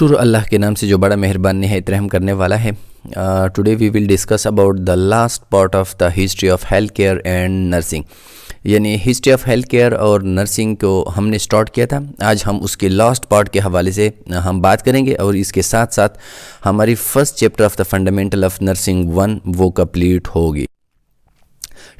शुरू अल्लाह के नाम से जो बड़ा मेहरबान निहायत रहम करने वाला है। Today we will discuss about the last part of the history of health care and nursing. यानी हिस्ट्री ऑफ हेल्थ केयर और नर्सिंग को हमने स्टार्ट किया था, आज हम उसके लास्ट पार्ट के हवाले से हम बात करेंगे और इसके साथ साथ हमारी first chapter of the fundamental of nursing 1 वो कंप्लीट होगी।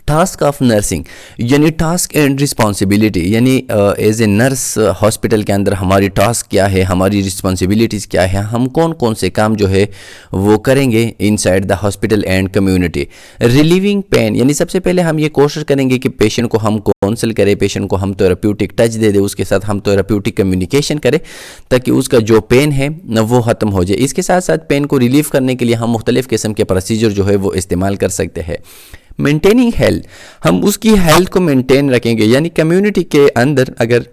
टास्क ऑफ नर्सिंग यानी टास्क एंड रिस्पॉन्सिबिलिटी, यानी एज ए नर्स हॉस्पिटल के अंदर हमारी टास्क क्या है, हमारी रिस्पॉन्सिबिलिटीज़ क्या है, हम कौन कौन से काम जो है वो करेंगे inside the hospital and community. Relieving pain, यानी सबसे पहले हम ये कोशिश करेंगे कि पेशेंट को हम काउंसिल करें, पेशेंट को हम थेरेप्यूटिक टच दे दें, उसके साथ हम थेरेप्यूटिक कम्युनिकेशन करें ताकि उसका जो पेन है वो ख़त्म हो जाए। इसके साथ साथ पेन को रिलीव करने के लिए हम मुख्तलिफ़ किस्म के प्रोसीजर जो है वो इस्तेमाल कर सकते हैं। मेंटेनिंग हेल्थ, हम उसकी हेल्थ को मेंटेन रखेंगे, यानी कम्युनिटी के अंदर अगर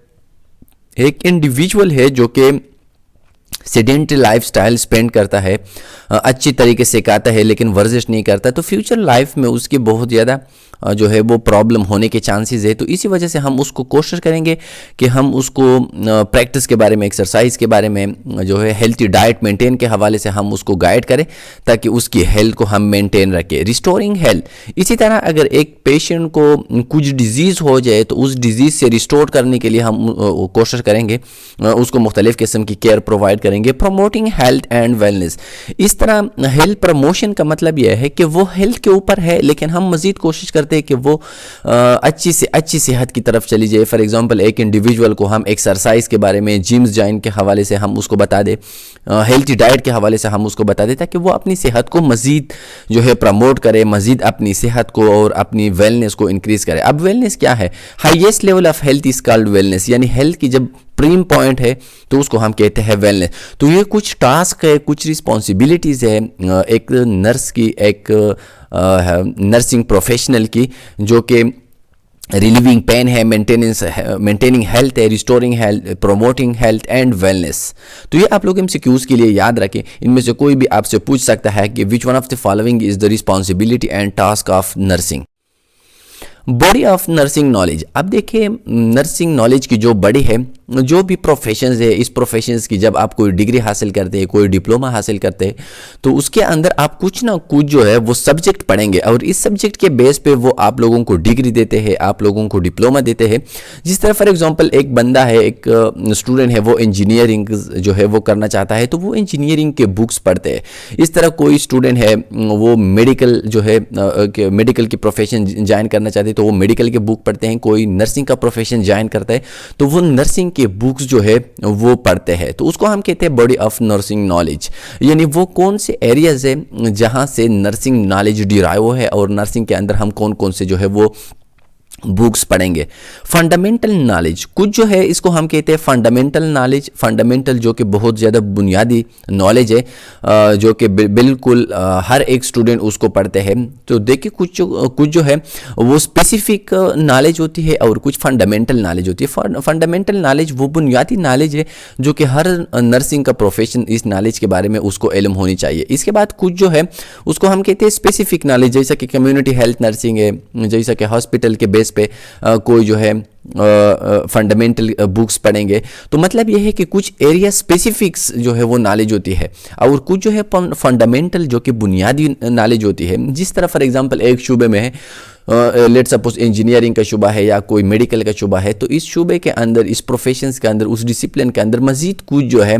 एक इंडिविजुअल है जो कि सेडेंटरी लाइफस्टाइल स्पेंड करता है, अच्छी तरीके से खाता है लेकिन वर्जिश नहीं करता, तो फ्यूचर लाइफ में उसकी बहुत ज़्यादा जो है वो प्रॉब्लम होने के चांसेस है। तो इसी वजह से हम उसको कोशिश करेंगे कि हम उसको प्रैक्टिस के बारे में, एक्सरसाइज के बारे में, जो है हेल्थी डाइट मेंटेन के हवाले से हम उसको गाइड करें ताकि उसकी हेल्थ को हम मेंटेन रखें। रिस्टोरिंग हेल्थ, इसी तरह अगर एक पेशेंट को कुछ डिजीज़ हो जाए तो उस डिजीज़ से रिस्टोर करने के लिए हम कोशिश करेंगे, उसको मुख्तलिफ़ किस्म की केयर प्रोवाइड करेंगे। प्रमोटिंग हेल्थ एंड वेलनेस, इस तरह हेल्थ प्रमोशन का मतलब यह है कि वो हेल्थ के ऊपर है लेकिन हम मज़ीद कोशिश करते हैं कि वो अच्छी से अच्छी सेहत की तरफ चली जाए। फॉर एग्जांपल एक इंडिविजुअल को हम एक्सरसाइज के बारे में, जिम्स ज्वाइन के हवाले से हम उसको बता दें, हेल्थी डाइट के हवाले से हम उसको बता दें ताकि वो अपनी सेहत को मज़ीद जो है प्रमोट करे, मज़ीद अपनी सेहत को और अपनी वेलनेस को इंक्रीज़ करे। अब वेलनेस क्या है? Highest level of health is called wellness, यानी हेल्थ की जब प्रीम पॉइंट है तो उसको हम कहते हैं वेलनेस। तो ये कुछ टास्क है, कुछ रिस्पॉन्सिबिलिटीज़ है एक नर्स की, एक नर्सिंग प्रोफेशनल की, जो कि रिलीविंग पेन है, मेंटेनिंग हेल्थ है, restoring health, promoting health and wellness. तो ये आप लोग एमसीक्यूज़ के लिए याद रखें, इनमें से कोई भी आपसे पूछ सकता है कि which one of the following is the responsibility and task of nursing. Body of nursing knowledge, अब देखिए नर्सिंग नॉलेज की जो बड़ी है, जो भी प्रोफेशंस है, इस प्रोफेशंस की जब आप कोई डिग्री हासिल करते हैं, कोई डिप्लोमा हासिल करते हैं, तो उसके अंदर आप कुछ ना कुछ जो है वो सब्जेक्ट पढ़ेंगे और इस सब्जेक्ट के बेस पे वो आप लोगों को डिग्री देते हैं, आप लोगों को डिप्लोमा देते हैं। जिस तरह फॉर एग्जांपल एक बंदा है, एक स्टूडेंट है, वो इंजीनियरिंग जो है वो करना चाहता है तो वो इंजीनियरिंग के बुक्स पढ़ते हैं। इस तरह कोई स्टूडेंट है वो मेडिकल जो है मेडिकल की प्रोफेशन ज्वाइन करना चाहते हैं तो वो मेडिकल के बुक पढ़ते हैं। कोई नर्सिंग का प्रोफेशन ज्वाइन करता है तो वो नर्सिंग के बुक्स जो है वो पढ़ते हैं। तो उसको हम कहते हैं बॉडी ऑफ नर्सिंग नॉलेज, यानी वो कौन से एरियाज है जहां से नर्सिंग नॉलेज डिराइव है और नर्सिंग के अंदर हम कौन कौन से जो है वो बुक्स पढ़ेंगे। फंडामेंटल नॉलेज, कुछ जो है इसको हम कहते हैं फंडामेंटल नॉलेज, फंडामेंटल जो कि बहुत ज़्यादा बुनियादी नॉलेज है, जो कि बिल्कुल हर एक स्टूडेंट उसको पढ़ते हैं। तो देखिए कुछ जो है वो स्पेसिफिक नॉलेज होती है और कुछ फंडामेंटल नॉलेज होती है। फंडामेंटल नॉलेज वो बुनियादी नॉलेज है जो कि हर नर्सिंग का प्रोफेशन इस नॉलेज के बारे में उसको इल्म होनी चाहिए। इसके बाद कुछ जो है उसको हम कहते हैं स्पेसिफिक नॉलेज, जैसा कि कम्युनिटी हेल्थ नर्सिंग है, जैसा कि हॉस्पिटल के बेस पे कोई जो है फंडामेंटल बुक्स पढ़ेंगे। तो मतलब यह है कि कुछ एरिया स्पेसिफिक्स जो है वो नॉलेज होती है और कुछ जो है फंडामेंटल जो कि बुनियादी नॉलेज होती है। जिस तरह फॉर एग्जांपल एक शुबे में है, लेट्स सपोज इंजीनियरिंग का शुबा है या कोई मेडिकल का शुबा है, तो इस शुबे के अंदर, इस प्रोफेशंस के अंदर, उस डिसिप्लिन के अंदर मज़ीद कुछ जो है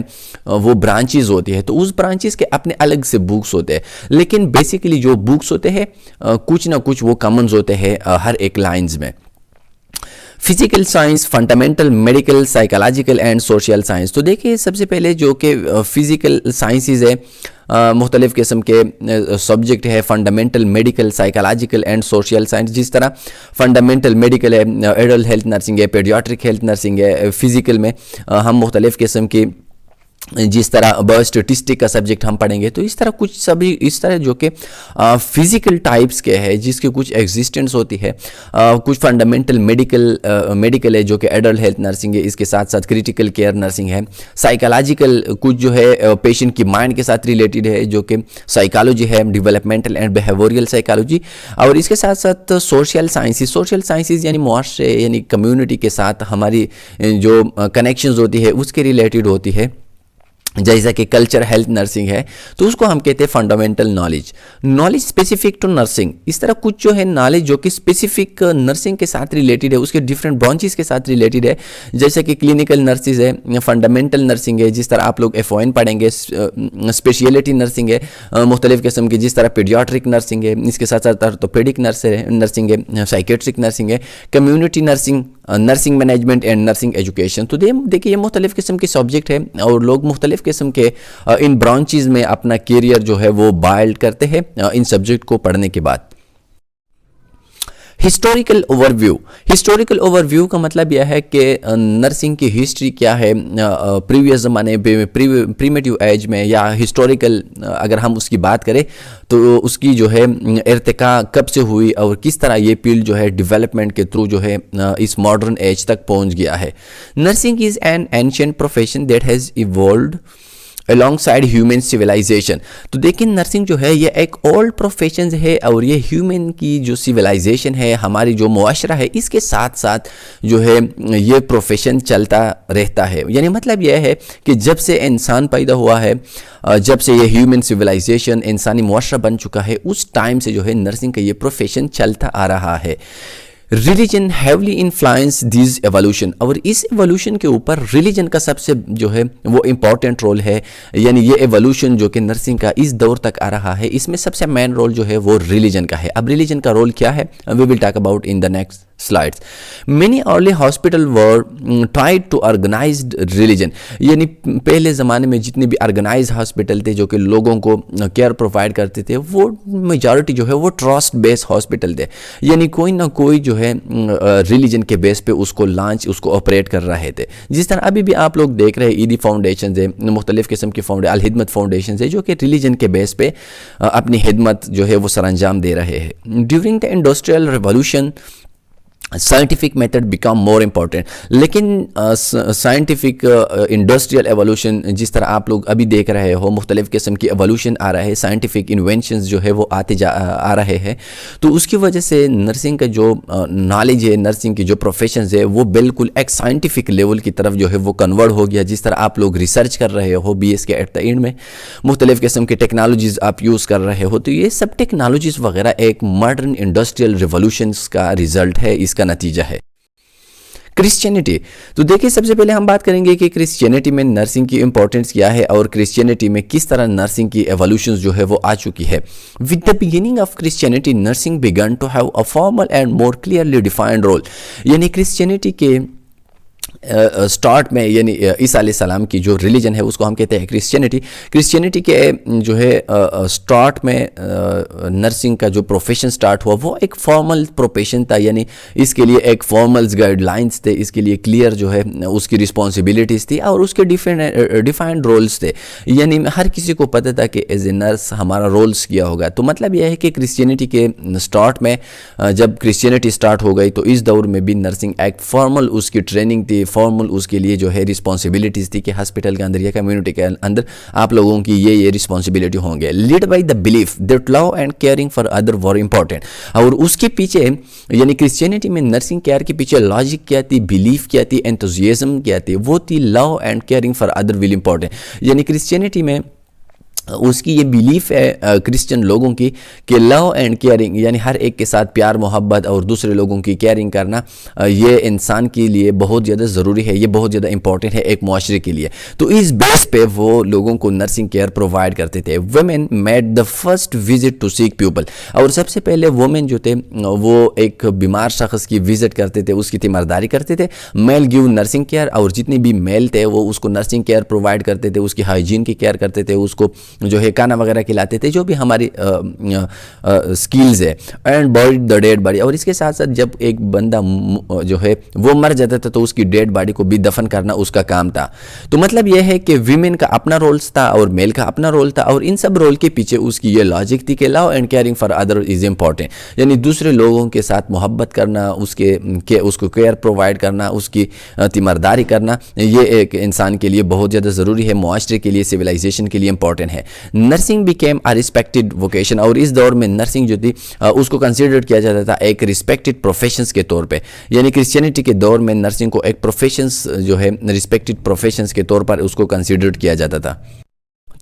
वो ब्रांचेस होती है। तो उस ब्रांचेस के अपने अलग से बुक्स होते हैं, लेकिन बेसिकली जो बुक्स होते हैं कुछ ना कुछ वो कॉमन्स होते हैं हर एक लाइन्स में। Physical science, fundamental medical, psychological and social science. तो देखिए सबसे पहले जो कि फिजिकल साइंसेज है, मुख्तलिफ़ किस्म के सब्जेक्ट है, fundamental medical, psychological and social science. जिस तरह फंडामेंटल मेडिकल है, एडल्ट हेल्थ नर्सिंग है, पेडियाट्रिक हेल्थ नर्सिंग है। फिजिकल में हम मुख्तलिफ़ किस्म की, जिस तरह बायोस्टैटिस्टिक का सब्जेक्ट हम पढ़ेंगे, तो इस तरह कुछ सभी इस तरह जो कि फिजिकल टाइप्स के हैं जिसकी कुछ एग्जिस्टेंस होती है। कुछ फंडामेंटल मेडिकल है जो कि एडल्ट हेल्थ नर्सिंग है, इसके साथ साथ क्रिटिकल केयर नर्सिंग है। साइकोलॉजिकल कुछ जो है पेशेंट की माइंड के साथ रिलेटेड है जो कि साइकोलॉजी है, डेवलपमेंटल एंड बिहेवियरल साइकोलॉजी। और इसके साथ साथ सोशल साइंसेज यानी मुआशरे यानी कम्युनिटी के साथ हमारी जो कनेक्शंस होती है उसके रिलेटेड होती है। जैसा कि कल्चर हेल्थ नर्सिंग है, तो उसको हम कहते हैं fundamental knowledge, knowledge specific to nursing. इस तरह कुछ जो है नॉलेज जो कि स्पेसिफिक नर्सिंग के साथ रिलेटेड है, उसके डिफरेंट ब्रांचेस के साथ रिलेटेड है, जैसे कि क्लिनिकल नर्सिस है, फंडामेंटल नर्सिंग है, जिस तरह आप लोग F1 पढ़ेंगे, स्पेशलिटी नर्सिंग है मुख्तलिफ किस्म की, जिस तरह पीडियाट्रिक नर्सिंग है, इसके साथ साथ ऑर्थोपेडिक नर्सिंग है, साइकेट्रिक नर्सिंग है, community nursing, nursing management and nursing education. तो देखिए ये मुख्तलिफ किस्म के सब्जेक्ट है और लोग मुख्तलिफ किस्म के इन ब्रांचेस में अपना कैरियर जो है वो बिल्ड करते हैं इन सब्जेक्ट को पढ़ने के बाद। हिस्टोरिकल ओवरव्यू, हिस्टोरिकल ओवरव्यू का मतलब यह है कि नर्सिंग की हिस्ट्री क्या है प्रीवियस ज़माने में, प्रीमेटिव एज में, या हिस्टोरिकल अगर हम उसकी बात करें तो उसकी जो है इर्तिका कब से हुई और किस तरह ये फील्ड जो है डेवलपमेंट के थ्रू जो है इस मॉडर्न एज तक पहुंच गया है। Nursing is an ancient profession that has evolved alongside human civilization. तो देखिए नर्सिंग जो है ये एक ओल्ड प्रोफेशन है और ये ह्यूमन की जो सिविलाइजेशन है, हमारी जो मुआशरा है, इसके साथ साथ जो है ये प्रोफेशन चलता रहता है। यानी मतलब यह है कि जब से इंसान पैदा हुआ है, जब से ये ह्यूमन सिविलाइजेशन इंसानी मुआशरा बन चुका है, उस टाइम से जो है नर्सिंग का ये प्रोफेशन चलता आ रहा है। Religion heavily influence this evolution, और इस एवोल्यूशन के ऊपर रिलीजन का सबसे जो है वो इम्पॉर्टेंट रोल है। यानी ये एवोल्यूशन जो कि नर्सिंग का इस दौर तक आ रहा है, इसमें सबसे मेन रोल जो है वो रिलीजन का है। अब रिलीजन का रोल क्या है, we will talk about in the next slides. Many early hospital were tried to organized religion, यानी पहले ज़माने में जितने भी ऑर्गेनाइज हॉस्पिटल थे जो कि लोगों को केयर प्रोवाइड करते थे, वो मेजॉरिटी जो है वो ट्रस्ट बेस्ड हॉस्पिटल थे। यानी कोई ना कोई जो है रिलीजन के बेस पे उसको ऑपरेट कर रहे थे। जिस तरह अभी भी आप लोग देख रहे हैं ईदी फाउंडेशन है, मुख्तलिफ किस्म की अल हिदमत फाउंडेशन है, जो कि रिलीजन के बेस पे अपनी हिदमत जो है वो सरअंजाम दे रहे हैं। During the industrial revolution scientific method become more important, लेकिन साइंटिफिक इंडस्ट्रियल एवोल्यूशन जिस तरह आप लोग अभी देख रहे हो, मुख्तलिफ किस्म की एवोल्यूशन आ रहा है, साइंटिफिक इन्वेंशंस जो है वो आ रहे हैं, तो उसकी वजह से नर्सिंग का जो नॉलेज है, नर्सिंग की जो प्रोफेशन है, वो बिल्कुल एक साइंटिफिक लेवल की तरफ जो है वो कन्वर्ट हो गया। जिस तरह आप लोग रिसर्च कर रहे हो BS के एट द एंड में, मुख्तलिफ किस्म की टेक्नोलॉजीज़ आप यूज़ कर रहे हो, तो ये सब टेक्नोलॉजीज़ वगैरह एक मॉडर्न इंडस्ट्रियल रिवोल्यूशंस का रिजल्ट है, का नतीजा है। क्रिश्चियनिटी, तो देखिए सबसे पहले हम बात करेंगे कि क्रिश्चियनिटी में नर्सिंग की इंपॉर्टेंस क्या है और क्रिश्चियनिटी में किस तरह नर्सिंग की एवोल्यूशंस जो है वो आ चुकी है। With the beginning of Christianity nursing began to have a formal and more clearly defined role, यानी क्रिश्चियनिटी के स्टार्ट में, यानी ईसा अलैहिस्सलाम की जो रिलीजन है उसको हम कहते हैं क्रिश्चियनिटी। क्रिश्चियनिटी के जो है स्टार्ट में नर्सिंग का जो प्रोफेशन स्टार्ट हुआ वो एक फॉर्मल प्रोफेशन था, यानी इसके लिए एक फॉर्मल्स गाइडलाइंस थे, इसके लिए क्लियर जो है उसकी रिस्पॉन्सिबिलिटीज़ थी और उसके डिफाइंड रोल्स थे। यानी हर किसी को पता था कि एज ए नर्स हमारा रोल्स किया होगा। तो मतलब यह है कि क्रिश्चियनिटी के स्टार्ट में जब क्रिश्चियनिटी स्टार्ट हो गई तो इस दौर में भी नर्सिंग एक फॉर्मल उसकी ट्रेनिंग थी, फॉर्मल उसके लिए जो है रिस्पॉन्सिबिलिटीज़ थी कि हॉस्पिटल के अंदर या कम्युनिटी के अंदर आप लोगों की ये रिस्पॉन्सिबिलिटी होंगे। Lead by the belief that love and caring for other were important, और उसके पीछे यानी क्रिश्चियनिटी में नर्सिंग केयर के पीछे लॉजिक क्या थी, बिलीफ क्या थी, एंथुजियाज्म क्या थी, वो थी love and caring for other will important. यानी क्रिश्चियनिटी में उसकी ये बिलीफ है क्रिश्चियन लोगों की कि लव एंड केयरिंग, यानी हर एक के साथ प्यार मोहब्बत और दूसरे लोगों की केयरिंग करना ये इंसान के लिए बहुत ज़्यादा ज़रूरी है, ये बहुत ज़्यादा इंपॉर्टेंट है एक मुआशरे के लिए। तो इस बेस पे वो लोगों को नर्सिंग केयर प्रोवाइड करते थे। Women made the first visit to sick people, और सबसे पहले वुमेन जो थे वो एक बीमार शख्स की विजिट करते थे, उसकी तीमारदारी करते थे। मेल गिव नर्सिंग केयर, और जितने भी मेल थे वो उसको नर्सिंग केयर प्रोवाइड करते थे, उसकी हाइजीन की केयर करते थे, उसको जो है खाना वगैरह खिलाते थे, जो भी हमारी स्किल्स है। And body the dead body, और इसके साथ साथ जब एक बंदा जो है वो मर जाता था तो उसकी डेड बॉडी को भी दफन करना उसका काम था। तो मतलब यह है कि वीमेन का अपना रोल्स था और मेल का अपना रोल था, और इन सब रोल के पीछे उसकी ये लॉजिक थी कि love and caring for other is important, यानी दूसरे लोगों के साथ मोहब्बत करना, उसको केयर प्रोवाइड करना, उसकी तीमारदारी करना, ये एक इंसान के लिए बहुत ज़्यादा ज़रूरी है, मुआशरे के लिए, सिविलाइजेशन के लिए इंपॉर्टेंट है। Nursing became a respected vocation, और इस दौर में नर्सिंग जो थी उसको कंसिडर किया जाता था एक रिस्पेक्टेड प्रोफेशंस के तौर पे। यानी क्रिश्चियनिटी के दौर में नर्सिंग को एक प्रोफेशंस जो है रिस्पेक्टेड प्रोफेशंस के तौर पर उसको कंसिडर किया जाता था।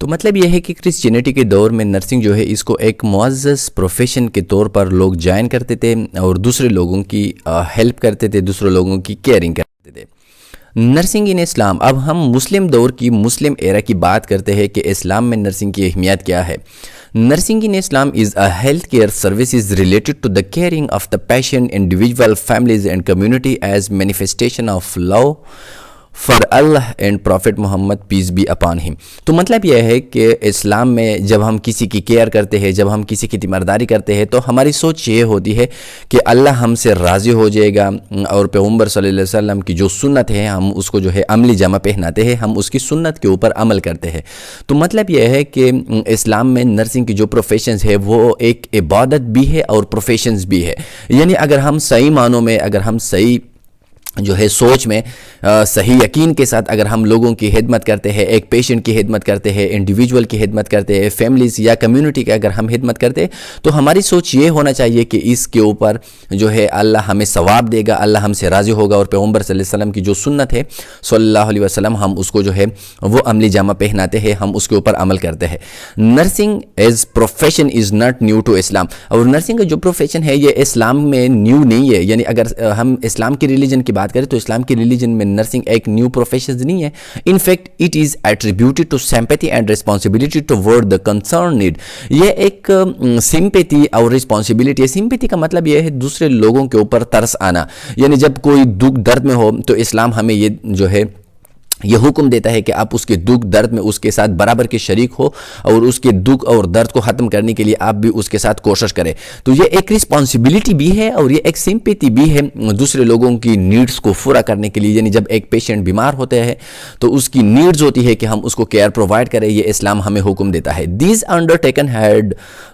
तो मतलब यह है कि क्रिश्चियनिटी के दौर में नर्सिंग जो है इसको एक मुअज़्ज़ज़ प्रोफेशन के तौर पर लोग ज्वाइन करते थे और दूसरे लोगों की हेल्प करते थे, दूसरे लोगों की केयरिंग करते थे। नर्सिंग इन इस्लाम, अब हम मुस्लिम दौर की, मुस्लिम एरा की बात करते हैं कि इस्लाम में नर्सिंग की अहमियत क्या है। Nursing in Islam is a health care services related to the caring of the patient, individual, families and community as manifestation of love for Allah and prophet Muhammad peace be upon him. तो मतलब यह है कि इस्लाम में जब हम किसी की केयर करते हैं, जब हम किसी की तीमारदारी करते हैं, तो हमारी सोच ये होती है कि अल्लाह हमसे राज़ी हो जाएगा और पैगम्बर सल्लल्लाहु अलैहि वसल्लम की जो सुन्नत है हम उसको जो है अमली जामा पहनाते हैं, हम उसकी सुन्नत के ऊपर अमल करते हैं। तो मतलब यह है कि इस्लाम में नर्सिंग की जो प्रोफेशंस है वो एक इबादत भी है और प्रोफेशंस भी है। यानी अगर हम सही मानों में, अगर हम सही जो है सोच में सही यकीन के साथ अगर हम लोगों की खिदमत करते हैं, एक पेशेंट की खिदमत करते हैं, इंडिविजुअल की खिदमत करते हैं, फैमिलीज़ या कम्युनिटी की अगर हम खिदमत करते हैं, तो हमारी सोच ये होना चाहिए कि इसके ऊपर जो है अल्लाह हमें सवाब देगा, अल्लाह हमसे राज़ी होगा और पैगम्बर सल्लल्लाहु अलैहि वसल्लम की जो सुन्नत है सल्लल्लाहु अलैहि वसल्लम, हम उसको जो है वो अमली जामा पहनाते हैं, हम उसके ऊपर अमल करते हैं। Nursing as profession is not new to Islam, और नर्सिंग का जो प्रोफेशन है ये इस्लाम में न्यू नहीं है। यानी अगर हम इस्लाम की रिलीजन की बात करें तो इस्लाम की रिलीजन में नर्सिंग एक न्यू प्रोफेशन नहीं है। In fact it is attributed to sympathy and responsibility toward the concern need. ये एक सिंपैथी और रिस्पॉन्सिबिलिटी है। सिंपैथी का मतलब यह है दूसरे लोगों के ऊपर तरस आना, यानी जब कोई दुख दर्द में हो तो इस्लाम हमें ये जो है यह हुक्म देता है कि आप उसके दुख दर्द में उसके साथ बराबर के शरीक हो और उसके दुख और दर्द को ख़त्म करने के लिए आप भी उसके साथ कोशिश करें। तो ये एक रिस्पॉन्सिबिलिटी भी है और ये एक सिंपैथी भी है दूसरे लोगों की नीड्स को पूरा करने के लिए। यानी जब एक पेशेंट बीमार होता है तो उसकी नीड्स होती है कि हम उसको केयर प्रोवाइड करें, ये इस्लाम हमें हुक्म देता है। This undertaken had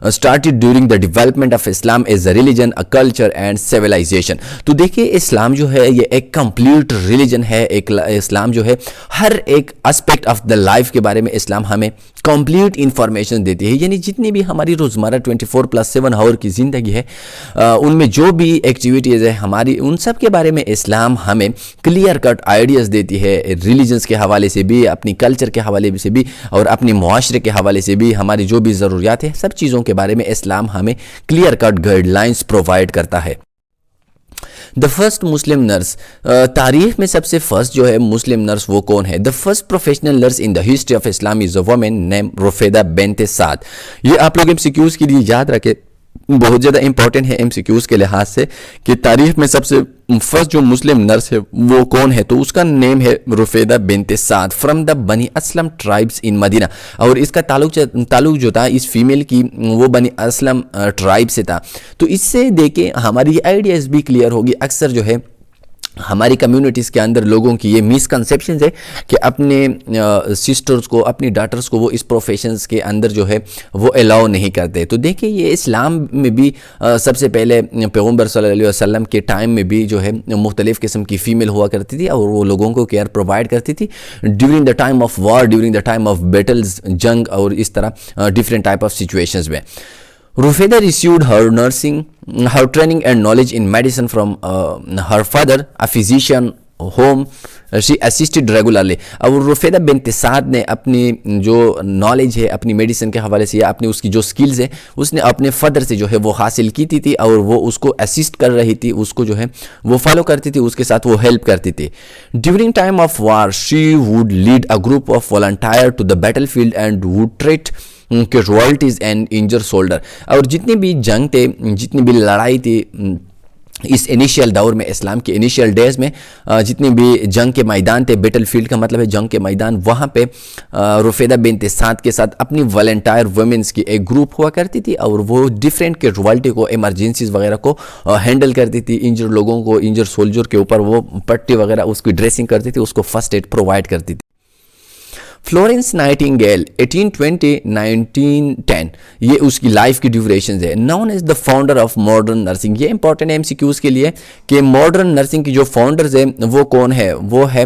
started during the development of Islam as a religion, a culture and civilization. तो देखिए इस्लाम जो है ये एक कंप्लीट रिलीजन है। एक इस्लाम जो है हर एक एस्पेक्ट ऑफ द लाइफ के बारे में इस्लाम हमें कंप्लीट इंफॉर्मेशन देती है। यानी जितनी भी हमारी रोज़मर्रा 24+7 आवर की ज़िंदगी है उनमें जो भी एक्टिविटीज़ है हमारी, उन सब के बारे में इस्लाम हमें क्लियर कट आइडियाज़ देती है। रिलीजन्स के हवाले से भी, अपनी कल्चर के हवाले से भी और अपनी मुआशरे के हवाले से भी, हमारी जो भी ज़रूरियात है सब चीज़ों के बारे में इस्लाम हमें क्लियर कट गाइडलाइंस प्रोवाइड करता है। द फर्स्ट मुस्लिम नर्स, तारीख में सबसे फर्स्ट जो है मुस्लिम नर्स वो कौन है? The first professional nurse in the history of Islam is a woman name Rufaida bint Saad. ये आप लोग एमसीक्यूज के लिए याद रखें, बहुत ज़्यादा इंपॉर्टेंट है एमसीक्यूज के लिहाज से कि तारीख में सबसे फर्स्ट जो मुस्लिम नर्स है वो कौन है। तो उसका नेम है रुफैदा बिन्त साद फ्रॉम द बनी असलम ट्राइब्स इन मदीना। और इसका ताल्लुक जो था इस फीमेल की वो बनी असलम ट्राइब से था। तो इससे देखे हमारी आइडियाज़ भी क्लियर होगी। अक्सर जो है हमारी कम्युनिटीज़ के अंदर लोगों की ये मिसकंसेप्शन है कि अपने सिस्टर्स को, अपनी डॉटर्स को वो इस प्रोफेशंस के अंदर जो है वो अलाउ नहीं करते। तो देखिए ये इस्लाम में भी सबसे पहले पैगम्बर सल्लल्लाहु अलैहि वसल्लम के टाइम में भी जो है मुख्तलिफ़ किस्म की फ़ीमेल हुआ करती थी और वो लोगों को केयर प्रोवाइड करती थी during the time of war, during the time of battles, जंग और इस तरह डिफरेंट टाइप ऑफ सिचुएशंस में। Rufaidah received her training and knowledge in medicine from her father, a physician whom she assisted regularly। अब रुफैदा bint साद ने अपनी जो knowledge है अपनी मेडिसिन के हवाले से या अपनी उसकी जो स्किल्स है उसने अपने फादर से जो है वो हासिल की थी और वो उसको असिस्ट कर रही थी, उसको जो है वो फॉलो करती थी, उसके साथ वो हेल्प करती थी। During time of war she would lead a group of volunteer to the battle field and would treat casualties and injure soldier. और जितनी भी जंग थे, जितनी भी लड़ाई थी इस इनिशियल दौर में, इस्लाम के इनिशियल डेज में जितनी भी जंग के मैदान थे, बैटल फील्ड का मतलब है जंग के मैदान, वहाँ पे रुफैदा बिन्त साद के साथ अपनी वॉलंटियर वुमेन्स की एक ग्रुप हुआ करती थी और वो डिफरेंट कैजुअल्टी को, इमरजेंसीज वगैरह को हैंडल करती थी। इंजर लोगों को, इंजर सोल्जर के ऊपर वो पट्टी वगैरह उसकी ड्रेसिंग करती थी, उसको फर्स्ट एड प्रोवाइड करती थी। फ्लोरेंस नाइटिंगेल 1820-1910 ये उसकी लाइफ की ड्यूरेशन है। Known as the founder of modern nursing, ये इंपॉर्टेंट एमसीक्यूज के लिए कि मॉडर्न नर्सिंग की जो फाउंडर्स है वो कौन है, वो है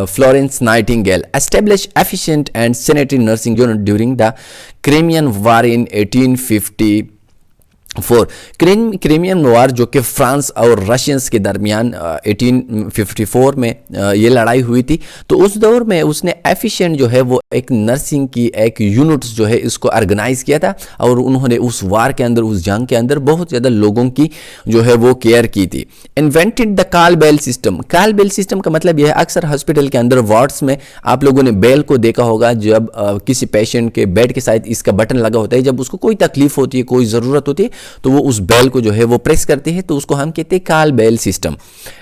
Florence Nightingale. Establish efficient and sanitary nursing unit during the Crimean war in 1854। Crimean war जो कि फ्रांस और रशियंस के दरमियान 1854 में ये लड़ाई हुई थी। तो उस दौर में उसने एफिशिएंट जो है वो एक नर्सिंग की एक यूनिट्स जो है इसको ऑर्गेनाइज किया था और उन्होंने उस वार के अंदर, उस जंग के अंदर बहुत ज़्यादा लोगों की जो है वो केयर की थी। Invented the call bell system. Call bell system का मतलब यह है, अक्सर हॉस्पिटल के अंदर वार्ड्स में आप लोगों ने बेल को देखा होगा, जब किसी पेशेंट के बेड के साथ इसका बटन लगा होता है, जब उसको कोई तकलीफ होती है, कोई ज़रूरत होती है तो वो उस बेल को जो है वो प्रेस करते हैं, तो उसको हम कहते हैं call bell system.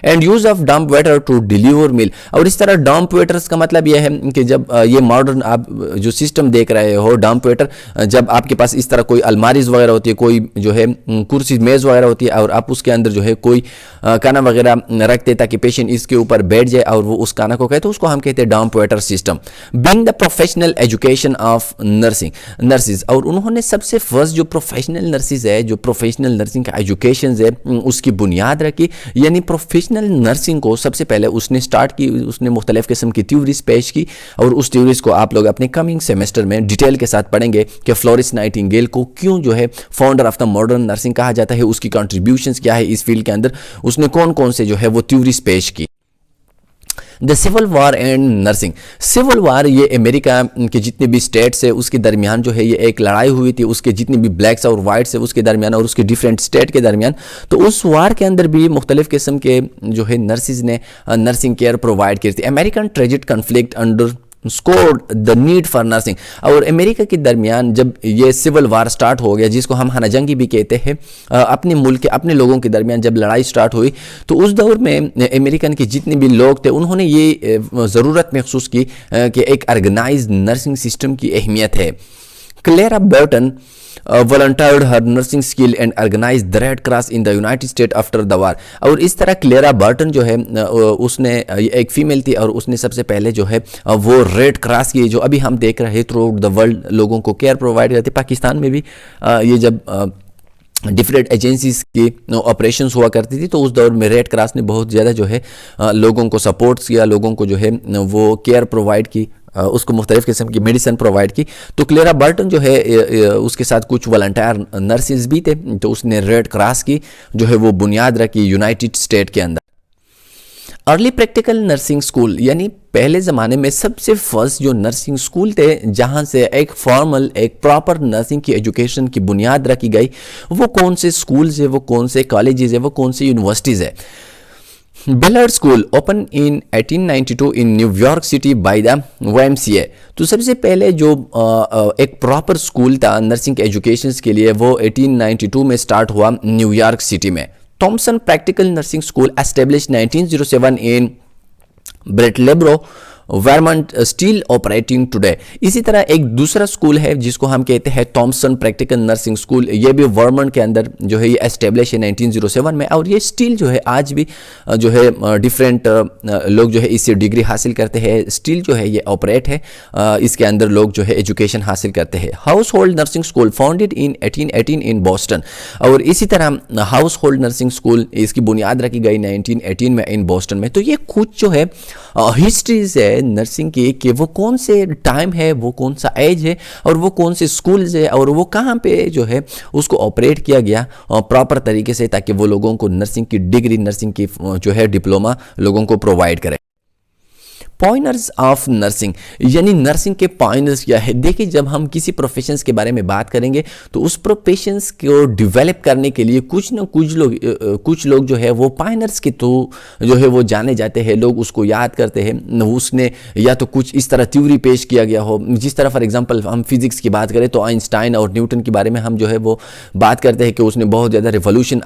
And use of dumbwaiter to deliver meal. और इस तरह डंप वेटर्स का मतलब यह है कि जब ये मॉडर्न आप जो सिस्टम देख रहे हो डंप वेटर, जब आपके पास इस तरह कोई अलमारीज वगैरह होती है, कोई जो है कुर्सी मेज वगैरह होती है और आप उसके अंदर जो है कोई खाना वगैरह रखते ताकि पेशेंट इसके ऊपर बैठ जाए और वो उस खाना को कहते हैं, उसको हम कहते हैं dump waiter system. Being the professional education of nurses. और उन्होंने सबसे फर्स्ट जो प्रोफेशनल नर्सिस है, जो प्रोफेशनल नर्सिंग का एजुकेशन है उसकी बुनियाद रखी। यानी प्रोफेशनल नर्सिंग को सबसे पहले उसने स्टार्ट की, उसने मुख्तलिफ किस्म की थ्योरीज पेश की और उस थ्योरीज को आप लोग अपने कमिंग सेमेस्टर में डिटेल के साथ पढ़ेंगे कि फ्लोरेंस नाइटिंगेल को क्यों जो है founder of the modern nursing कहा जाता है, उसकी कंट्रीब्यूशंस क्या है इस फील्ड के अंदर, उसने कौन कौन से जो है वो थ्योरीज पेश की। The civil war and nursing. Civil war ये अमेरिका के जितने भी स्टेट्स है उसके दरमियान जो है ये एक लड़ाई हुई थी, उसके जितने भी ब्लैक्स और वाइट्स है उसके दरमियान और उसके डिफरेंट स्टेट के दरमियान। तो उस वार के अंदर भी मुख्तलिफ किस्म के जो है नर्सिस ने नर्सिंग केयर प्रोवाइड की थी। American tragic conflict underscored the need for nursing. और अमेरिका के दरमियान जब ये सिविल वार स्टार्ट हो गया, जिसको हम हना जंगी भी कहते हैं, अपने मुल्क के अपने लोगों के दरमियान जब लड़ाई स्टार्ट हुई, तो उस दौर में अमेरिकन के जितने भी लोग थे उन्होंने ये ज़रूरत महसूस की कि एक ऑर्गेनाइज नर्सिंग सिस्टम की अहमियत है। Clara Burton volunteered her nursing skill and organized the Red Cross in the United States after the war। और इस तरह क्लेरा बर्टन जो है उसने एक फीमेल थी और उसने सबसे पहले जो है वो रेड क्रॉस की, जो अभी हम देख रहे हैं थ्रू आउट द वर्ल्ड लोगों को केयर प्रोवाइड करती। पाकिस्तान में भी ये जब डिफरेंट एजेंसीज की ऑपरेशंस हुआ करती थी तो उस दौर में रेड क्रॉस ने बहुत ज़्यादा जो है लोगों को सपोर्ट किया, लोगों को जो है वो केयर प्रोवाइड की, उसको मुख्तलिफ किस्म की मेडिसिन प्रोवाइड की। तो क्लेरा बर्टन जो है उसके साथ कुछ वॉलंटियर नर्सिस भी थे, तो उसने रेड क्रॉस की जो है वो बुनियाद रखी यूनाइटेड स्टेट के अंदर। अर्ली प्रैक्टिकल नर्सिंग स्कूल, यानी पहले ज़माने में सबसे फर्स्ट जो नर्सिंग स्कूल थे जहाँ से एक फॉर्मल, एक प्रॉपर नर्सिंग की एजुकेशन की बुनियाद रखी गई, वो कौन से स्कूल्स है, वो कौन से कॉलेजेस है, वो कौन से यूनिवर्सिटीज़ है। Ballard school open in 1892 in New York city by the YMCA। तो सबसे पहले जो एक प्रॉपर स्कूल था नर्सिंग एजुकेशन के लिए वो 1892 में स्टार्ट हुआ न्यूयॉर्क सिटी में। Thomson practical nursing school establish 1907 in Brattleboro Vermont still operating today. इसी तरह एक दूसरा स्कूल है जिसको हम कहते हैं थॉमसन प्रैक्टिकल नर्सिंग स्कूल, ये भी वर्मंट के अंदर जो है ये एस्टेब्लिश है 1907 में, और ये स्टिल जो है आज भी जो है डिफरेंट लोग जो है इससे डिग्री हासिल करते हैं, स्टिल जो है ये ऑपरेट है, इसके अंदर लोग जो है एजुकेशन हासिल करते हैं। House hold nursing school founded in 1818 in Boston. और इसी तरह हाउस होल्ड नर्सिंग स्कूल इसकी बुनियाद रखी गई 1918 में इन बॉस्टन में। तो ये कुछ जो है हिस्ट्रीज है नर्सिंग की कि वो कौन से टाइम है, वो कौन सा एज है और वो कौन से स्कूल्स है और वो कहाँ पे जो है उसको ऑपरेट किया गया प्रॉपर तरीके से, ताकि वो लोगों को नर्सिंग की डिग्री, नर्सिंग की जो है डिप्लोमा लोगों को प्रोवाइड करे। पॉइंटर्स ऑफ नर्सिंग, यानी नर्सिंग के पॉइंटर्स क्या है। देखिए जब हम किसी प्रोफेशंस के बारे में बात करेंगे तो उस प्रोफेशंस को डेवलप करने के लिए कुछ लोग जो है वो पॉइंटर्स के तो जो है वो जाने जाते हैं, लोग उसको याद करते हैं। उसने या तो कुछ इस तरह थ्योरी पेश किया गया हो, जिस तरह फॉर एग्जांपल हम फिजिक्स की बात करें तो आइंस्टाइन और न्यूटन के बारे में हम जो है वो बात करते हैं कि उसने बहुत ज़्यादा रिवोल्यूशन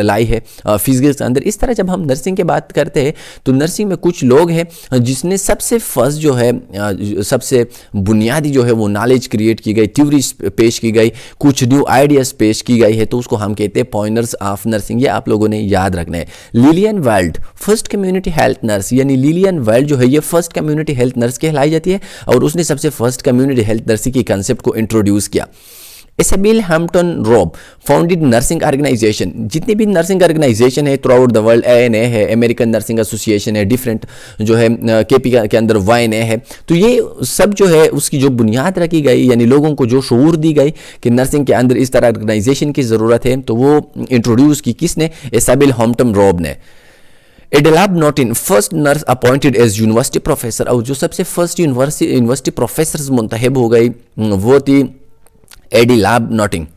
लाई है फिजिक्स के अंदर। इस तरह जब हम नर्सिंग की बात करते हैं तो नर्सिंग में कुछ लोग हैं जिसने सबसे फर्स्ट जो है सबसे बुनियादी जो है वो नॉलेज क्रिएट की गई, थ्योरीज पेश की गई, कुछ न्यू आइडियाज पेश की गई है, तो उसको हम कहते हैं पॉइनर्स ऑफ नर्सिंग। ये आप लोगों ने याद रखना है। Lillian weld first community health nurse, यानी लिलियन वेल्ड जो है ये फर्स्ट कम्युनिटी हेल्थ नर्स कहलाई जाती है और उसने सबसे फर्स्ट कम्युनिटी हेल्थ नर्सिंग की कंसेप्ट को इंट्रोड्यूस किया। Isabel Hampton Robb founded nursing organization. जितनी भी नर्सिंग ऑर्गेनाइजेशन है throughout the world, ANA है, अमेरिकन नर्सिंग एसोसिएशन है, डिफरेंट जो है KP के अंदर YNA है, तो ये सब जो है उसकी जो बुनियाद रखी गई, यानी लोगों को जो शऊर दी गई कि नर्सिंग के अंदर इस तरह ऑर्गेनाइजेशन की ज़रूरत है, तो वो इंट्रोड्यूस की किसने? इसाबेल हैम्पटन रॉब ने। Adelaide Nutting first nurse appointed as university professor, और जो सबसे फर्स्ट यूनिवर्सिटी प्रोफेसर मुंतखब हो गई वो थी एडेला नॉटिन।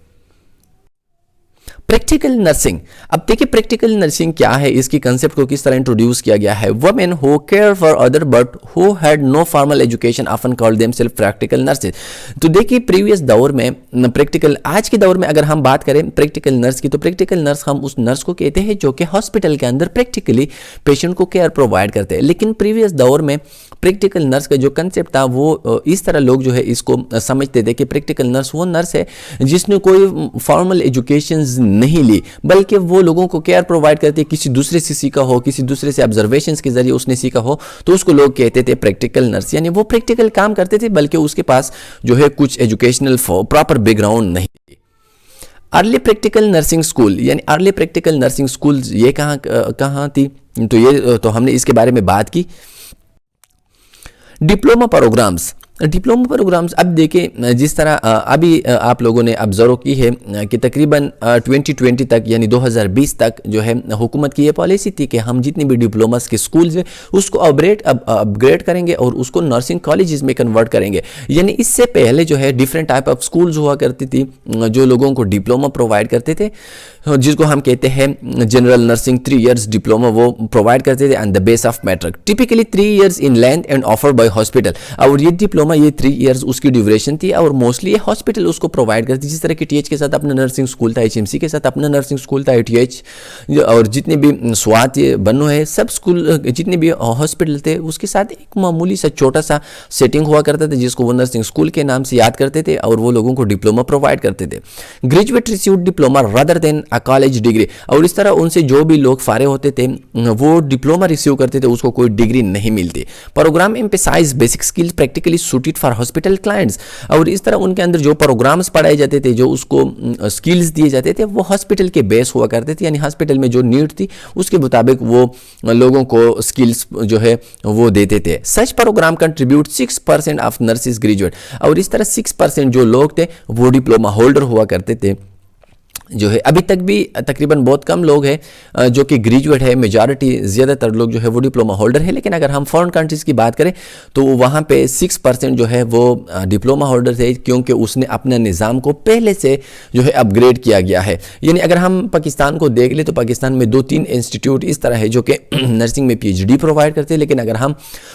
प्रैक्टिकल नर्सिंग, अब देखिए प्रैक्टिकल नर्सिंग क्या है, इसकी कंसेप्ट को किस तरह इंट्रोड्यूस किया गया है। Women who care for other but who had no formal education often called themselves practical nurses. तो देखिए प्रीवियस दौर में प्रैक्टिकल, आज के दौर में अगर हम बात करें प्रैक्टिकल नर्स की, तो प्रैक्टिकल नर्स हम उस नर्स को कहते हैं जो कि हॉस्पिटल के अंदर प्रैक्टिकली पेशेंट को केयर प्रोवाइड करते हैं। लेकिन प्रीवियस दौर में प्रैक्टिकल नर्स का जो कंसेप्ट था वो इस तरह लोग जो है इसको समझते थे कि प्रैक्टिकल नर्स वो नर्स है जिसने कोई फॉर्मल एजुकेशन नहीं ली, बल्कि वो लोगों को केयर प्रोवाइड करती है, किसी दूसरे से सीखा हो, किसी दूसरे से ऑब्जर्वेशंस के जरिए उसने सीखा हो, तो उसको लोग कहते थे प्रैक्टिकल नर्स। यानी वो प्रैक्टिकल काम करते थे बल्कि उसके पास जो है कुछ एजुकेशनल प्रॉपर बैकग्राउंड नहीं। अर्ली प्रैक्टिकल नर्सिंग स्कूल, यानी अर्ली प्रैक्टिकल नर्सिंग स्कूल ये कहाँ थी, तो ये तो हमने इसके बारे में बात की। डिप्लोमा प्रोग्राम्स, अब देखिए जिस तरह अभी आप लोगों ने ऑब्जर्व की है कि तकरीबन 2020 तक यानी 2020 तक जो है हुकूमत की ये पॉलिसी थी कि हम जितने भी डिप्लोमास के स्कूल्स हैं उसको अपग्रेड करेंगे और उसको नर्सिंग कॉलेजेस में कन्वर्ट करेंगे। यानी इससे पहले जो है डिफरेंट टाइप ऑफ स्कूल्स हुआ करती थी जो लोगों को डिप्लोमा प्रोवाइड करते थे, जिसको हम कहते हैं जनरल नर्सिंग 3 इयर्स डिप्लोमा वो प्रोवाइड करते थे on the base of matric, typically 3 years in length and offered by hospital. और ये डिप्लोमा ये 3 इयर्स उसकी ड्यूरेशन थी और मोस्टली ये हॉस्पिटल उसको प्रोवाइड करती, जिस तरह कि TH के साथ अपना नर्सिंग स्कूल था, HMC के साथ अपना नर्सिंग स्कूल था, TH और जितने भी स्वात बनो है सब स्कूल जितने भी हॉस्पिटल थे उसके साथ एक मामूली सा छोटा सा सेटिंग हुआ करता था जिसको वो नर्सिंग स्कूल के नाम से याद करते थे और वो लोगों को डिप्लोमा प्रोवाइड करते थे। Graduate received diploma rather than a college degree, और इस तरह उनसे जो भी लोग फारे होते थे वो डिप्लोमा रिसीव करते थे, उसको कोई डिग्री नहीं मिलती। Program emphasize basic skills practically suited for hospital clients, और इस तरह उनके अंदर जो प्रोग्राम्स पढ़ाए जाते थे, जो उसको स्किल्स दिए जाते थे वो हॉस्पिटल के बेस हुआ करते थे, यानी हॉस्पिटल में जो नीड थी उसके मुताबिक वो लोगों को स्किल्स जो है वो देते थे। Such program contribute 6% of nurses graduate, और इस तरह 6% जो लोग थे वो डिप्लोमा होल्डर हुआ करते थे जो है। अभी तक भी तकरीबन बहुत कम लोग हैं जो कि ग्रेजुएट है, मेजॉरिटी ज़्यादातर लोग जो है वो डिप्लोमा होल्डर है। लेकिन अगर हम फॉरेन कंट्रीज़ की बात करें तो वहाँ पे 6% जो है वो डिप्लोमा होल्डर थे, क्योंकि उसने अपने निज़ाम को पहले से जो है अपग्रेड किया गया है। यानी अगर हम पाकिस्तान को देख ले तो पाकिस्तान में 2-3 इंस्टीट्यूट इस तरह है जो कि नर्सिंग में PhD प्रोवाइड करते हैं, लेकिन अगर हम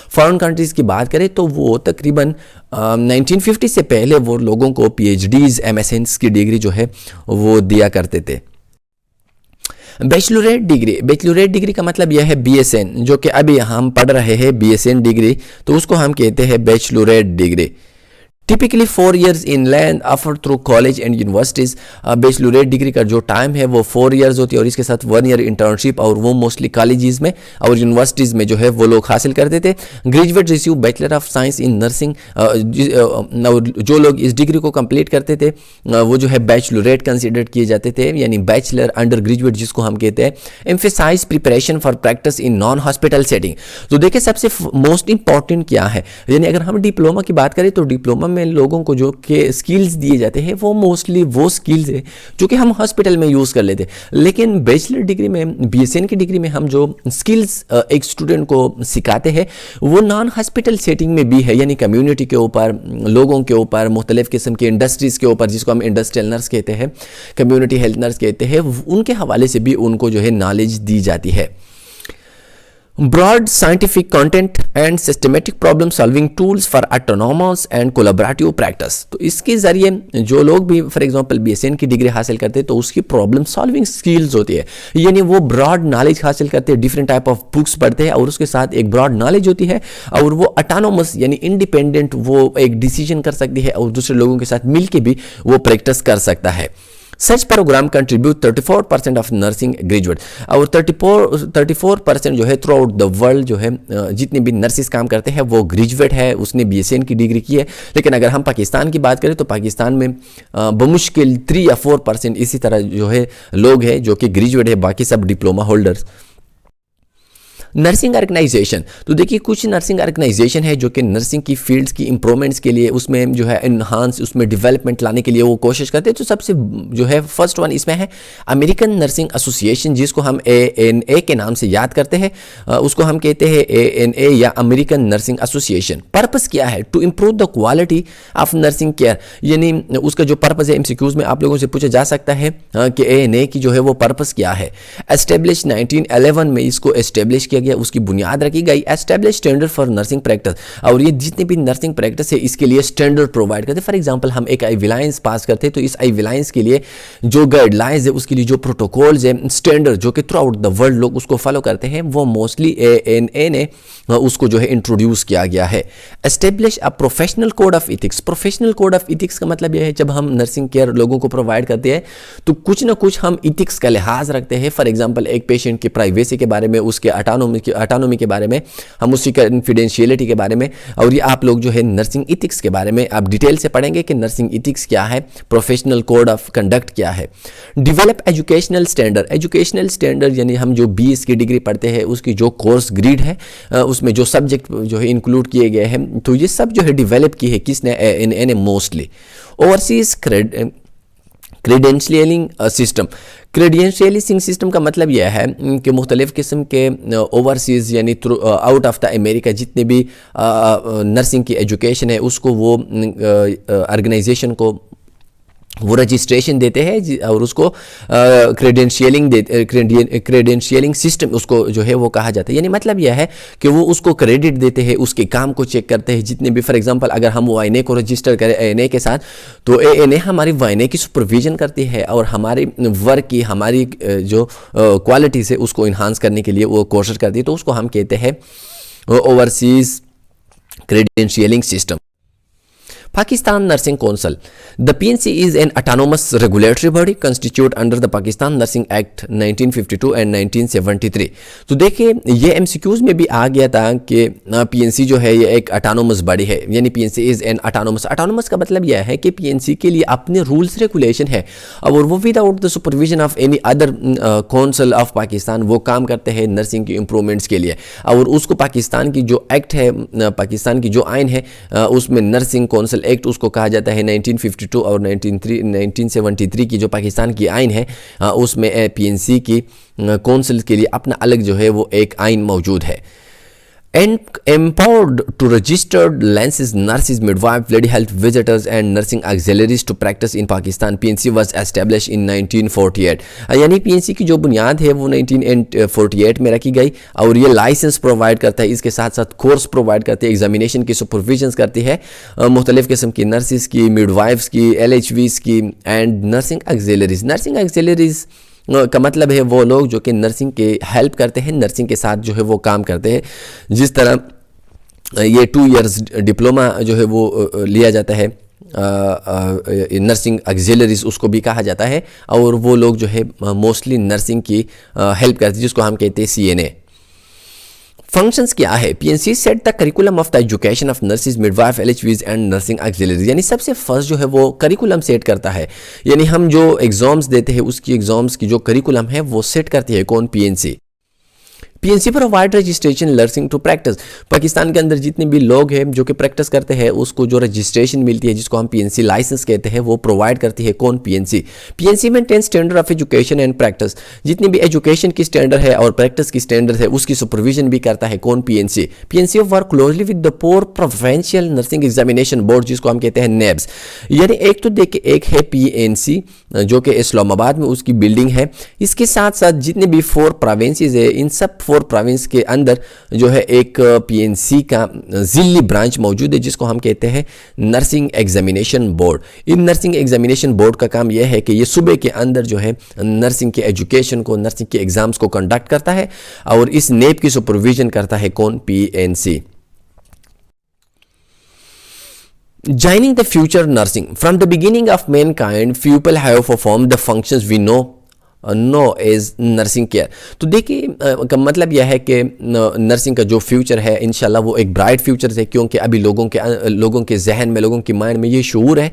फॉरेन कंट्रीज़ की बात करें तो वो तकरीबन 1950 से पहले वो लोगों को PhDs MSNs की डिग्री जो है वो दिया करते थे। बैचलरेट डिग्री का मतलब यह है BSN, जो कि अभी हम पढ़ रहे हैं BSN डिग्री, तो उसको हम कहते हैं Bachelorette degree. Typically 4 years in length offered through college and universities. Bachelorette degree का जो टाइम है वो 4 इयर्स होती है और इसके साथ 1 ईयर इंटर्नशिप, और वो मोस्टली कॉलेजेस में और यूनिवर्सिटीज़ में जो है वो लोग हासिल करते थे। Graduate receive bachelor of science in nursing, जो लोग इस डिग्री को कंप्लीट करते थे वो जो है बैचलरेट कंसिडर किए जाते थे, यानी बैचलर अंडर ग्रेजुएट जिसको हम कहते हैं। Emphasize preparation for practice in non hospital setting. तो देखिए सबसे मोस्ट इंपॉर्टेंट क्या है, यानी अगर हम डिप्लोमा की बात करें तो डिप्लोमा में लोगों को जो के स्किल्स दिए जाते हैं वो मोस्टली वो स्किल्स है जो कि हम हॉस्पिटल में यूज़ कर लेते हैं। लेकिन बैचलर डिग्री में BSN की डिग्री में हम जो स्किल्स एक स्टूडेंट को सिखाते हैं वो नॉन हॉस्पिटल सेटिंग में भी है, यानी कम्युनिटी के ऊपर, लोगों के ऊपर, मुख्तलिफ किस्म के इंडस्ट्रीज़ के ऊपर, जिसको हम इंडस्ट्रियल नर्स कहते हैं, कम्युनिटी हेल्थ नर्स कहते हैं, उनके हवाले से भी उनको जो है नॉलेज दी जाती है। broad scientific content and systematic problem solving tools for autonomous and collaborative practice। तो इसके ज़रिए जो लोग भी फॉर एग्जांपल BSN की डिग्री हासिल करते हैं तो उसकी प्रॉब्लम सॉल्विंग स्किल्स होती है, यानी वो ब्रॉड नॉलेज हासिल करते हैं, डिफरेंट टाइप ऑफ बुक्स पढ़ते हैं और उसके साथ एक ब्रॉड नॉलेज होती है और वो ऑटोनोमस यानी इंडिपेंडेंट वो एक डिसीजन कर सकती है और दूसरे लोगों के साथ मिलके भी वो प्रैक्टिस कर सकता है। Such program contribute 34% of nursing graduate और 34% जो है थ्रू आउट द वर्ल्ड जो है जितने भी नर्सिस काम करते हैं वो ग्रेजुएट है, उसने BSN की डिग्री की है। लेकिन अगर हम पाकिस्तान की बात करें तो पाकिस्तान में बमुश्किल 3 या 4% इसी तरह जो है लोग हैं जो कि ग्रेजुएट है, बाकी सब डिप्लोमा होल्डर्स। नर्सिंग ऑर्गेनाइजेशन, तो देखिए कुछ नर्सिंग ऑर्गेनाइजेशन है जो कि नर्सिंग की फील्ड्स की इंप्रूवमेंट्स के लिए उसमें जो है इन्हांस उसमें डेवलपमेंट लाने के लिए वो कोशिश करते हैं। तो सबसे जो है फर्स्ट वन इसमें है अमेरिकन नर्सिंग एसोसिएशन, जिसको हम ANA के नाम से याद करते हैं, उसको हम कहते हैं ANA या अमेरिकन नर्सिंग एसोसिएशन। पर्पस क्या है? To improve the quality of nursing care, यानी उसका जो पर्पस है MCQs में आप लोगों से पूछा जा सकता है कि ANA की जो है वो पर्पस क्या है। एस्टेब्लिश 1911 में इसको एस्टेब्लिश किया गया, उसकी बुनियाद रखी गई। Establish standard for nursing practice, और ये जितनी भी नर्सिंग प्रैक्टिस है इसके लिए स्टैंडर्ड प्रोवाइड करते हैं। फॉर एग्जांपल हम एक आईविलाइंस पास करते हैं तो इस आईविलाइंस के लिए जो गाइडलाइंस है उसके लिए जो प्रोटोकॉल्स है स्टैंडर्ड जो कि थ्रू आउट द वर्ल्ड लोग उसको फॉलो करते हैं वो मोस्टली ANA ने उसको जो है इंट्रोड्यूस किया गया है। Establish a professional code of ethics, professional code of ethics का मतलब यह है जब हम नर्सिंग केयर लोगों को प्रोवाइड करते हैं तो कुछ ना कुछ हम इथिक्स का लिहाज रखते हैं। फॉर एग्जांपल एक पेशेंट की प्राइवेसी के बारे में, उसके ऑटोनॉमी के बारे में, हम उसकी कॉन्फिडेंशियलिटी के बारे में, और ये आप लोग जो है नर्सिंग इथिक्स के बारे में आप डिटेल से पढ़ेंगे कि नर्सिंग इथिक्स क्या है, प्रोफेशनल कोड ऑफ कंडक्ट क्या है। Develop educational standard, educational standard यानी हम जो 20 की डिग्री पढ़ते हैं उसकी जो कोर्स ग्रिड है उसमें जो सब्जेक्ट जो है इंक्लूड किए गए हैं, तो ये सब जो है डेवलप की है किसने? ANA mostly. Overseas credentialing system, credentialing system का मतलब यह है कि मुख्तलिफ़ किस्म के ओवरसीज़ यानी आउट ऑफ द अमेरिका जितने भी नर्सिंग की एजुकेशन है उसको वो ऑर्गेनाइजेशन को वो रजिस्ट्रेशन देते हैं और उसको क्रेडेंशियलिंग सिस्टम उसको जो है वो कहा जाता है। यानी मतलब यह है कि वो उसको क्रेडिट देते हैं, उसके काम को चेक करते हैं। जितने भी फॉर एग्जांपल अगर हम ANA को रजिस्टर करें ANA के साथ तो ANA हमारी ANA की सुपरविजन करती है और हमारी वर्क की हमारी जो क्वालिटी से उसको इन्हांस करने के लिए वो कोशिश करती है, तो उसको हम कहते हैं overseas credentialing system. Pakistan Nursing Council. The PNC is an autonomous regulatory body constituted under the Pakistan Nursing Act 1952 and 1973. तो देखिए ये MCQs में भी आ गया था कि PNC जो है ये एक autonomous body है, यानी PNC is an autonomous। autonomous का मतलब यह है कि PNC के लिए अपने रूल्स रेगुलेशन है और वो without the supervision of any other council of Pakistan वो काम करते हैं नर्सिंग की इम्प्रूवमेंट्स के लिए। और उसको पाकिस्तान की जो एक्ट है, पाकिस्तान की जो आइन है उसमें नर्सिंग काउंसिल एक्ट उसको कहा जाता है 1952 और 1973 की जो पाकिस्तान की आइन है उसमें PNC की काउंसिल के लिए अपना अलग जो है वो एक आइन मौजूद है। and empowered to registered lenses, nurses, midwife, lady health visitors and nursing auxiliaries to practice in Pakistan. PNC was established in 1948। यानी PNC की जो बुनियाद है वो 1948 में रखी गई और ये लाइसेंस प्रोवाइड करता है, इसके साथ साथ कोर्स प्रोवाइड करती है, एग्जामिनेशन की सुपरविजन करती है मुख्तलिफ़ किस्म की नर्सिस की, मिडवाइफ्स की, LHVs की and nursing auxiliaries. Nursing auxiliaries का मतलब है वो लोग जो कि नर्सिंग के हेल्प करते हैं, नर्सिंग के साथ जो है वो काम करते हैं। जिस तरह ये 2 इयर्स डिप्लोमा जो है वो लिया जाता है नर्सिंग ऑक्सिलरीज उसको भी कहा जाता है और वो लोग जो है मोस्टली नर्सिंग की हेल्प करते हैं जिसको हम कहते हैं CNA। फंक्शंस क्या है? PNC set the curriculum of the education of nurses, midwife, LHVs and nursing auxiliaries. यानी सबसे फर्स्ट जो है वो करिकुलम सेट करता है, यानी हम जो एग्जाम्स देते हैं उसकी एग्जाम्स की जो करिकुलम है वो सेट करती है कौन? PNC। PNC provide registration nursing to practice. Pakistan के अंदर जितने भी लोग हैं जो कि प्रैक्टिस करते हैं उसको जो रजिस्ट्रेशन मिलती है जिसको हम PNC लाइसेंस कहते हैं वो प्रोवाइड करती है कौन? PNC। PNC maintain standard of education and practice. जितनी भी एजुकेशन की स्टैंडर्ड है और प्रैक्टिस की स्टैंडर्ड है उसकी सुपरविजन भी करता है कौन? PNC। PNC work closely with the four provincial nursing examination board जिसको हम कहते हैं NABS। यानी एक तो देखिए एक है PNC जो कि इस्लामाबाद में उसकी बिल्डिंग है, इसके साथ साथ जितने भी 4 प्रोविंसेस है इन सब 4 प्रोविंस के अंदर जो है एक पीएनसी का जिली ब्रांच मौजूद है जिसको हम कहते हैं nursing examination board. In nursing examination board का काम यह है कि ये सूबे के अंदर जो है नर्सिंग के एजुकेशन को, नर्सिंग के एग्जाम्स को कंडक्ट करता है और इस नेप की सुपरविजन करता है कौन? PNC. Joining the future nursing. From the beginning of mankind, people have performed the functions we know as nursing care. तो देखिए का मतलब यह है कि नर्सिंग का जो फ्यूचर है इंशाल्लाह वो एक ब्राइट फ्यूचर है, क्योंकि अभी लोगों के जहन में, लोगों के माइंड में ये शऊर है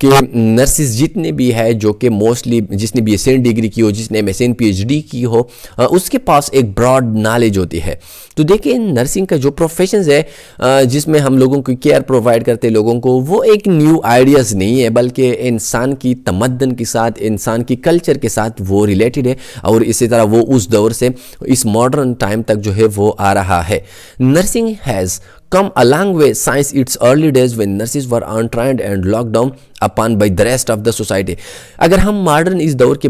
कि नर्सिस जितने भी है जो कि मोस्टली जिसने BSN डिग्री की हो, जिसने MSN PhD की हो, उसके पास एक ब्रॉड नॉलेज होती है। तो देखिए नर्सिंग का जो प्रोफेशन है जिसमें हम लोगों को केयर प्रोवाइड करते लोगों को, वो एक न्यू आइडियाज़ नहीं है बल्कि इंसान की तमद्दन के साथ, इंसान की कल्चर के साथ वो रिलेटेड है और इसी तरह वो उस दौर से इस मॉडर्न टाइम तक जो है वो आ रहा है। Nursing has come a long way since its early days when nurses were untrained and locked down upon by the rest of the society। अगर हम मॉडर्न इस दौर की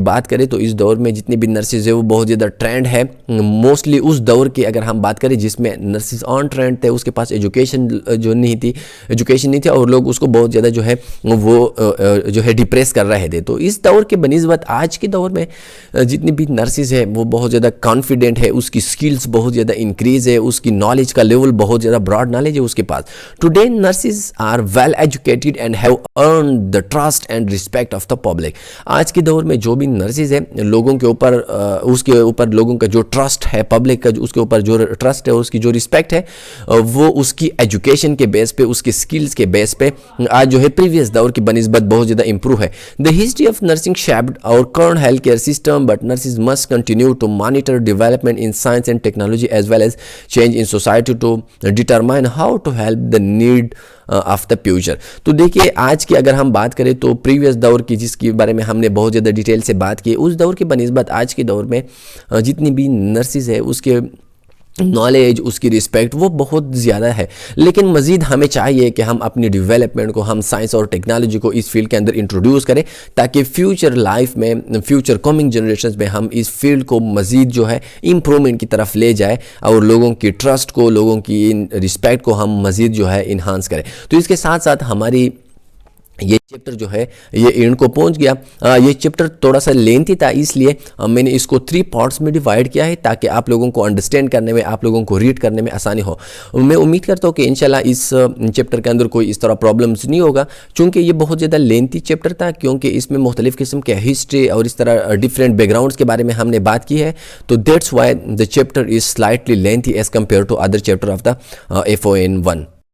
बात करें तो इस दौर में जितनी भी नर्सेज है वो बहुत ज़्यादा ट्रेंड है। मोस्टली उस दौर की अगर हम बात करें जिसमें नर्सेज ऑन ट्रेंड थे, उसके पास एजुकेशन नहीं थी और लोग उसको बहुत ज़्यादा जो है वो जो है डिप्रेस कर रहे थे। तो इस दौर के बनिस्बत आज के दौर में जितनी भी नर्सेज है वो बहुत ज़्यादा कॉन्फिडेंट है, उसकी स्किल्स बहुत ज़्यादा इंक्रीज है, उसकी नॉलेज का लेवल बहुत ज़्यादा ब्रॉड नॉलेज है उसके पास। Today nurses are well educated and have earn the trust and respect of the public. आज के दौर में जो भी नर्सेज है लोगों के ऊपर उसके ऊपर लोगों का जो ट्रस्ट है, पब्लिक का उसके ऊपर जो ट्रस्ट है, उसकी जो रिस्पेक्ट है वो उसकी एजुकेशन के बेस पे, उसके स्किल्स के बेस पे आज जो है प्रीवियस दौर की बनिस्बत बहुत ज़्यादा इंप्रूव है। The history of nursing shaped our current health care system but nurses must continue to monitor development in science and technology as well as change in society to determine how to help the need of the future. तो देखिए आज की अगर हम बात करें तो previous दौर की जिसके बारे में हमने बहुत ज़्यादा डिटेल से बात की, उस दौर के बनिस्बत आज के दौर में जितनी भी नर्सेज है उसके नॉलेज, उसकी रिस्पेक्ट वो बहुत ज़्यादा है। लेकिन मज़ीद हमें चाहिए कि हम अपनी डेवलपमेंट को, हम साइंस और टेक्नोलॉजी को इस फील्ड के अंदर इंट्रोड्यूस करें ताकि फ्यूचर लाइफ में, फ्यूचर कमिंग जनरेशंस में हम इस फील्ड को मज़ीद जो है इम्प्रूवमेंट की तरफ ले जाए और लोगों की ट्रस्ट को, लोगों की रिस्पेक्ट को हम मज़ीद जो है इन्हांस करें। तो इसके साथ साथ हमारी ये चैप्टर जो है ये एंड को पहुंच गया। ये चैप्टर थोड़ा सा लेंथी था, इसलिए मैंने इसको 3 पार्ट्स में डिवाइड किया है ताकि आप लोगों को अंडरस्टैंड करने में, आप लोगों को रीड करने में आसानी हो। मैं उम्मीद करता हूँ कि इंशाल्लाह इस चैप्टर के अंदर कोई इस तरह प्रॉब्लम्स नहीं होगा, चूँकि ये बहुत ज़्यादा लेंथी चैप्टर था, क्योंकि इसमें मुख्तलिफ़ किस्म के हिस्ट्री और इस तरह डिफरेंट बैकग्राउंड्स के बारे में हमने बात की है। तो that's why the chapter is slightly lengthy as compare to other chapter of the FON 1।